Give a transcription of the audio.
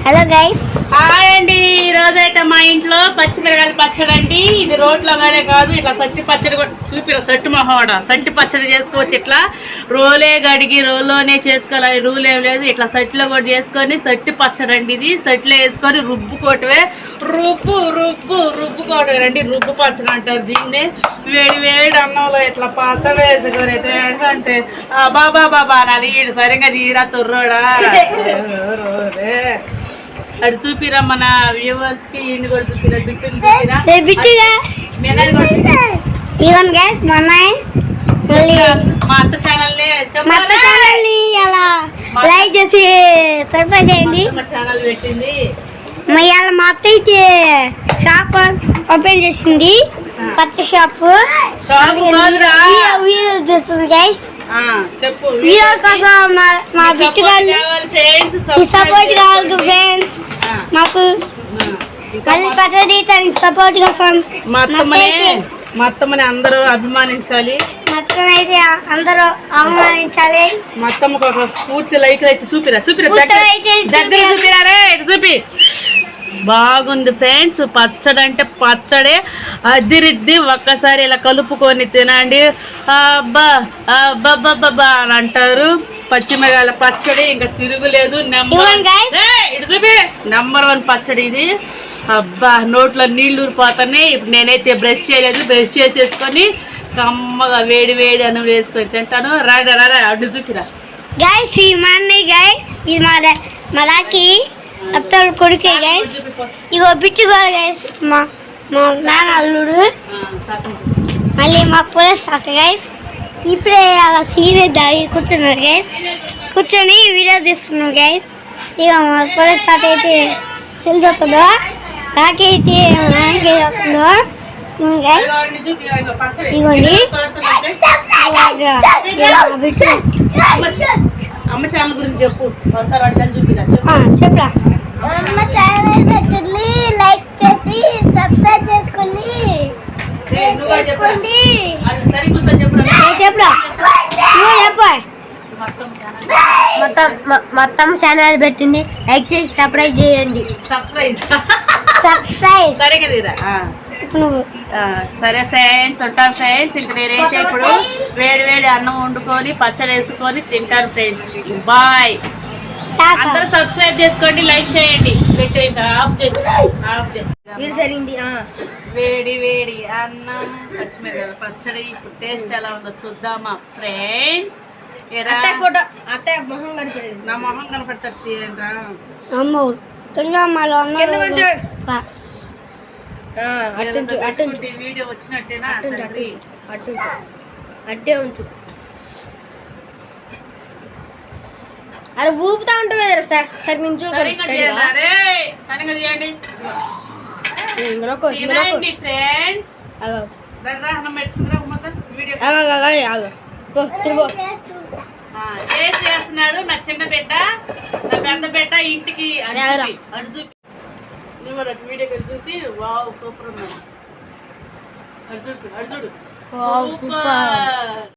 Hello guys, hi అండి. ఈ రోజైతే మా ఇంట్లో పచ్చిమిరకాయలు పచ్చడి అండి. ఇది రోడ్లోగానే కాదు, ఇట్లా సట్టి పచ్చడి చూపిన సట్టు మొహవాడ సట్టి పచ్చడి చేసుకోవచ్చు. ఇట్లా రోలే గడిగి రోల్లోనే చేసుకోవాలి, రూల్ ఏం లేదు. ఇట్లా సట్టిలో కూడా చేసుకొని సట్టి పచ్చడి అండి. ఇది సట్టిలో వేసుకొని రుబ్బుకోవటమే, రుబ్బుకోవటమే అండి. రుబ్బు పచ్చడి అంటారు దీన్ని. వేడి వేడి అన్నంలో ఇట్లా పచ్చడి వేసుకొని అయితే అంటే బాబా నాది సరిగ్గా తీరా తొర్రోడా అది చూపిరా మన వ్యూవర్స్ కి. ఇండి కూడా చూపిరా, బిట్టుని చూపిరా. మా అత్త ఛానల్ ని అలా లైక్ చేసి సబ్స్క్రైబ్ చేయండి. మా ఛానల్ పెట్టింది. మా అత్త అయితే షాప్ ఓపెన్ చేసింది, కొత్త షాప్. చెప్పు, వీడియో కోసం మా బిట్టు సపోర్ట్ కావాలి ఫ్రెండ్స్. మాకు మళ్ళీ పచ్చడి సపోర్ట్ కోసం మా అత్తమ్మని అందరూ అభిమానించాలి. మొత్తం అయితే అందరూ అవమానించాలి. మా అత్తమ్మకు ఒక పూర్తి లైక్ అయితే చూపిరా దగ్గర చూపిరా రే, ఇటు చూపి. బాగుంది ఫ్రెండ్స్. పచ్చడి అంటే పచ్చడే అదిరిద్ది. ఒక్కసారి ఇలా కలుపుకొని తినండి. అబ్బా అబ్బా అని అంటారు. పచ్చిమిరకాయల పచ్చడి ఇంకా తిరుగులేదు. ఇటు చూపి, నెంబర్ 1 పచ్చడి ఇది. అబ్బా నోట్లో నీళ్ళు ఊరిపోతున్నాయి. ఇప్పుడు నేనైతే బ్రష్ చేయలేదు, బ్రష్ చేసేసుకొని కమ్మగా వేడి వేడి అన్నం వేసుకొని తింటాను. రాడా అడ్డు చూపిరా గైస్. ఈ మా అన్నయ్య గైస్, ఇది మాకి అత్తడు కొడుకే గైస్. ఇగో బిట్టుకోవాలి గైస్, మా నాన్న అల్లుడు. మళ్ళీ మా పోలీస్ తాత గైస్. ఇప్పుడే అలా సీరియస్ దాగి కూర్చున్నారు గైస్. కూర్చొని వీడియో తీస్తున్నారు గైస్. ఇక మా పోలీస్ తాత అయితే సెల్తుందో, నాకైతే అవుతుందో ఇవ్వండి. అమ్మ ఛానల్ గురించి చెప్పు ఒకసారి. అడ్డాలు చూపిరా చెప్పరా. అమ్మ ఛానల్ పెట్టండి, లైక్ చేసి సబ్స్క్రైబ్ చేసుకోండి. మొత్తం ఛానల్ పెట్టింది, లైక్ చేసి సబ్స్క్రైబ్ చేయండి. సరే ఫ్రెండ్స్, ఉంటాను ఫ్రెండ్స్. ఇంక నేనైతే ఇప్పుడు వేడి వేడి అన్నం వండుకొని పచ్చడి వేసుకొని తింటాను ఫ్రెండ్స్. బాయ్. అందరూ సబ్స్క్రైబ్ చేసుకోండి, లైక్ చేయండి. వేడి వేడి అన్నం పచ్చిమిరకాయల పచ్చడి. ఇప్పుడు టేస్ట్ ఎలా ఉందో చూద్దామా ఫ్రెండ్స్. నా మొహం కనపడతారు. వీడియో వచ్చినట్టేనా? అట్టే ఉంచు. అరే ఊపుతా ఉంటుంది సార్. సార్ మేము చేస్తున్నాడు నా చిన్న బిడ్డ, నా పెద్ద బిడ్డ ఇంటికి అడుచు వీడియో చూసి వావ్ సూపర్ ఉన్నాడు. అర్జుడు సూపర్.